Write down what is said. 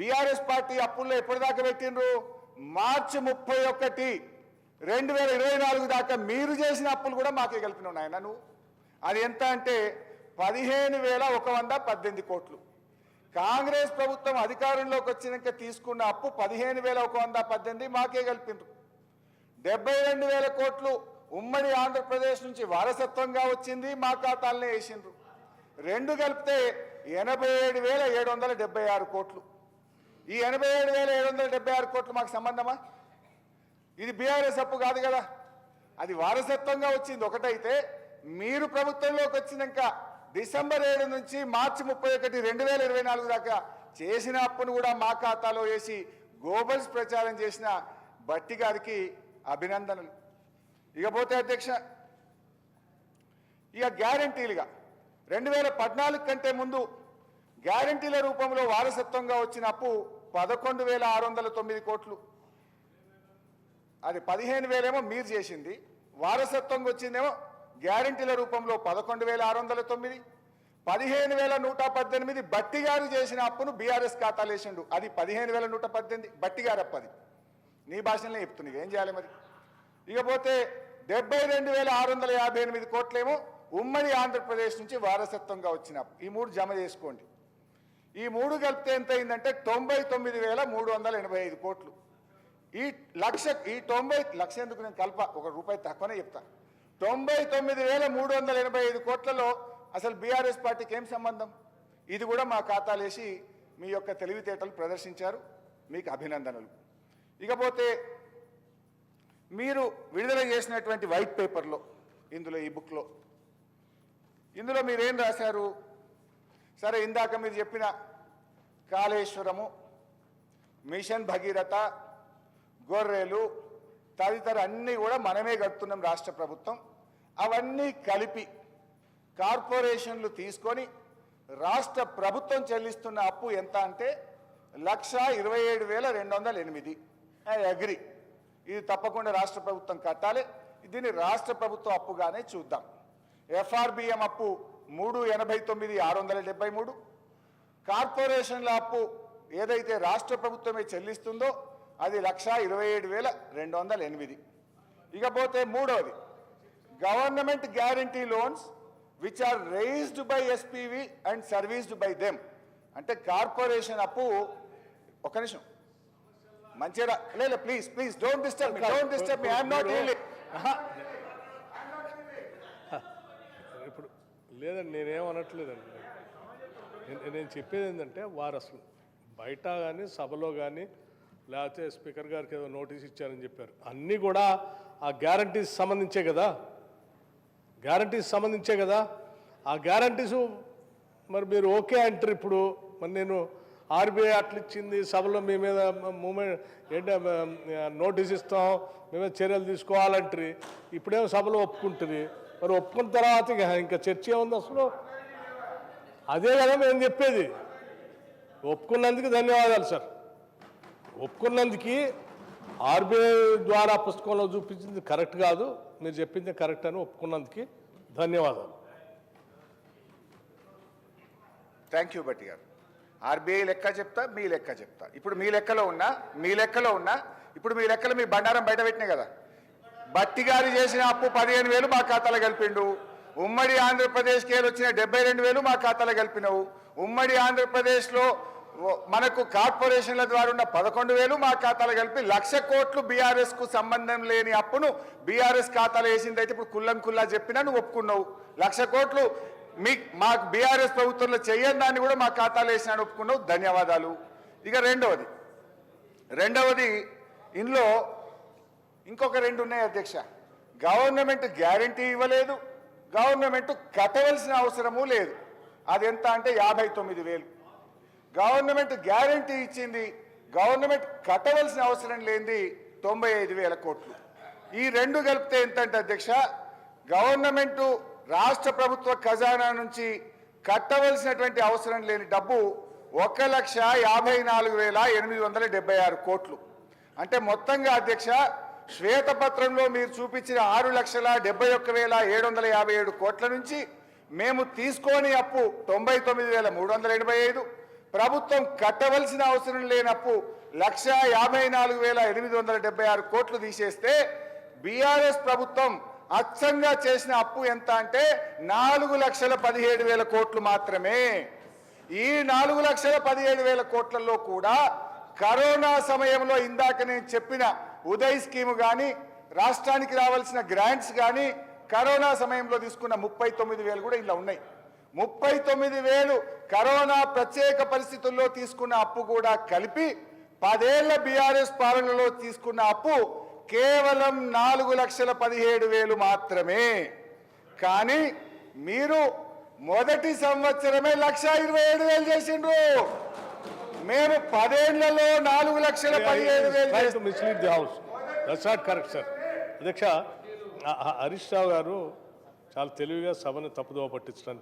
BRS party అప్పుల్లో ఎప్పటిదాకా పెట్టిండ్రు? మార్చి 31, 2024 దాకా మీరు చేసిన అప్పులు కూడా మాకే కలిపినావు నాయన నువ్వు. అది ఎంత అంటే 15,118 కోట్లు. కాంగ్రెస్ ప్రభుత్వం అధికారంలోకి వచ్చినాక తీసుకున్న అప్పు 15,118 మాకే కలిపిండ్రు. 72,000 కోట్లు ఉమ్మడి ఆంధ్రప్రదేశ్ నుంచి వారసత్వంగా వచ్చింది, మా ఖాతాలనే వేసిండ్రు. రెండు కలిపితే 87,776 కోట్లు. ఈ 87,776 కోట్లు మాకు సంబంధమా? ఇది బీఆర్ఎస్ అప్పు కాదు కదా, అది వారసత్వంగా వచ్చింది. ఒకటైతే మీరు ప్రభుత్వంలోకి వచ్చినాక డిసెంబర్ 7 నుంచి మార్చి 31, 2024 దాకా చేసిన అప్పును కూడా మా ఖాతాలో వేసి గోబల్స్ ప్రచారం చేసిన భట్టి గారికి అభినందనలు. ఇకపోతే అధ్యక్ష, ఇక గ్యారంటీలుగా 2014 కంటే ముందు గ్యారంటీల రూపంలో వారసత్వంగా వచ్చిన అప్పు 11,609 కోట్లు. అది 15,000 ఏమో మీరు చేసింది, వారసత్వంగా వచ్చిందేమో గ్యారంటీల రూపంలో 11,609, 15,118 బట్టి గారు చేసిన అప్పును బీఆర్ఎస్ ఖాతాలు వేసిండు. అది 15,118 బట్టి గారు అప్పది. నీ భాషలో చెప్తుంది, ఏం చేయాలి మరి? ఇకపోతే 72,658 కోట్లేమో ఉమ్మడి ఆంధ్రప్రదేశ్ నుంచి వారసత్వంగా వచ్చిన అప్పు. ఈ మూడు జమ చేసుకోండి. ఈ మూడు కలిపితే ఎంత అయిందంటే 99,385 కోట్లు. ఈ 90 లక్ష ఎందుకు నేను కల్ప, ₹1 తక్కువనే చెప్తా. 99,385 కోట్లలో అసలు బీఆర్ఎస్ పార్టీకి ఏం సంబంధం? ఇది కూడా మా ఖాతాలు వేసి మీ యొక్క తెలివితేటలు ప్రదర్శించారు, మీకు అభినందనలు. ఇకపోతే మీరు విడుదల చేసినటువంటి వైట్ పేపర్లో, ఇందులో ఈ బుక్లో, ఇందులో మీరేం రాశారు? సరే, ఇందాక మీరు చెప్పిన కాళేశ్వరము, మిషన్ భగీరథ, గొర్రెలు తదితర అన్నీ కూడా మనమే కడుతున్నాం రాష్ట్ర ప్రభుత్వం. అవన్నీ కలిపి కార్పొరేషన్లు తీసుకొని రాష్ట్ర ప్రభుత్వం చెల్లిస్తున్న అప్పు ఎంత అంటే 1,27,208. ఐ అగ్రి, ఇది తప్పకుండా రాష్ట్ర ప్రభుత్వం కట్టాలి. దీన్ని రాష్ట్ర ప్రభుత్వ అప్పుగానే చూద్దాం. ఎఫ్ఆర్బిఎం అప్పు 389,673. కార్పొరేషన్ల అప్పు ఏదైతే రాష్ట్ర ప్రభుత్వమే చెల్లిస్తుందో అది 1,27,208. ఇకపోతే మూడవది government guarantee loans which are raised by SPV and serviced by them. అంటే కార్పొరేషన్ అప్పు, ఒక నిమిషం మంచిగా లేదు, please please don't disturb me, I'm not really. ఇప్పుడు లేదండి, నేనేమనట్లేదండి. నేను చెప్పేది ఏంటంటే, వారు అసలు బయట కానీ సభలో కానీ లేకపోతే స్పీకర్ గారికి ఏదో నోటీస్ ఇచ్చారని చెప్పారు. అన్నీ కూడా ఆ గ్యారంటీస్ సంబంధించే కదా, ఆ గ్యారంటీసు మరి మీరు ఓకే అంటారు. ఇప్పుడు మరి నేను ఆర్బీఐ అట్లా ఇచ్చింది, సభలో మీ మీద మూమెంట్ ఏంటంటే నోటీస్ ఇస్తాం, మేమే చర్యలు తీసుకోవాలంటారు. ఇప్పుడేమో సభలో ఒప్పుకుంటుంది. మరి ఒప్పుకున్న తర్వాత ఇంకా చర్చ ఏముంది అసలు? అదే కదా మేము చెప్పేది. ఒప్పుకున్నందుకు ధన్యవాదాలు సార్. ఒప్పుకున్నందుకు ఆర్బీఐ ద్వారా పుస్తకంలో చూపించింది కరెక్ట్ కాదు, మీరు చెప్పింది కరెక్ట్ అని ఒప్పుకున్నందుకు ధన్యవాదాలు. థ్యాంక్ యూ భట్టి గారు. ఆర్బీఐ లెక్క చెప్తా, మీ లెక్క చెప్తా. ఇప్పుడు మీ లెక్కలో ఉన్నా ఇప్పుడు మీ లెక్కలు మీ బండారం బయట పెట్టినాయి కదా. భట్టి గారు చేసిన అప్పు 15,000 మా ఖాతాలో కలిపిండు. ఉమ్మడి ఆంధ్రప్రదేశ్కి వచ్చిన 72,000 మా ఖాతాలో కలిపినవు. ఉమ్మడి ఆంధ్రప్రదేశ్లో మనకు కార్పొరేషన్ల ద్వారా ఉన్న 11,000 మా ఖాతాలో కలిపి 1,00,000 కోట్లు బీఆర్ఎస్కు సంబంధం లేని అప్పును బీఆర్ఎస్ ఖాతాలో వేసిందైతే ఇప్పుడు కుల్లా చెప్పినా నువ్వు ఒప్పుకున్నావు. 1,00,000 కోట్లు మాకు బీఆర్ఎస్ ప్రభుత్వంలో చెయ్యని దాన్ని కూడా మా ఖాతాలో వేసినాను, ఒప్పుకున్నావు, ధన్యవాదాలు. ఇక రెండవది ఇందులో ఇంకొక 2 ఉన్నాయి అధ్యక్ష. గవర్నమెంట్ గ్యారంటీ ఇవ్వలేదు, గవర్నమెంట్ కట్టవలసిన అవసరము లేదు. అది ఎంత అంటే 59,000. గవర్నమెంట్ గ్యారంటీ ఇచ్చింది, గవర్నమెంట్ కట్టవలసిన అవసరం లేనిది 95,000 కోట్లు. ఈ రెండు కలిపితే ఎంతంటే అధ్యక్ష, గవర్నమెంటు రాష్ట్ర ప్రభుత్వ ఖజానా నుంచి కట్టవలసినటువంటి అవసరం లేని డబ్బు 1,54,876 కోట్లు. అంటే మొత్తంగా అధ్యక్ష, శ్వేతపత్రంలో మీరు చూపించిన 6,71,757 కోట్ల నుంచి మేము తీసుకోని అప్పు 99,385, ప్రభుత్వం కట్టవలసిన అవసరం లేని అప్పు 1,54,876 కోట్లు తీసేస్తే బీఆర్ఎస్ ప్రభుత్వం అచ్చంగా చేసిన అప్పు ఎంత అంటే 4,17,000 కోట్లు మాత్రమే. ఈ 4,17,000 కోట్లలో కూడా కరోనా సమయంలో ఇందాక నేను చెప్పిన ఉదయ్ స్కీమ్ కానీ రాష్ట్రానికి రావాల్సిన గ్రాంట్స్ కానీ కరోనా సమయంలో తీసుకున్న 39,000 కూడా ఇలా ఉన్నాయి. 39,000 కరోనా ప్రత్యేక పరిస్థితుల్లో తీసుకున్న అప్పు కూడా కలిపి 10 ఏళ్ల బీఆర్ఎస్ పాలనలో తీసుకున్న అప్పు కేవలం 4,17,000 మాత్రమే. కానీ మీరు మొదటి సంవత్సరమే 1,27,000 చేసిండ్రు. మేము 10 ఏళ్లలో 4,17,000 mislead the house. That's not correct sir. అధ్యక్ష, హరీష్ రావు గారు చాలా తెలివిగా సభను తప్పుదోవ పట్టించడానికి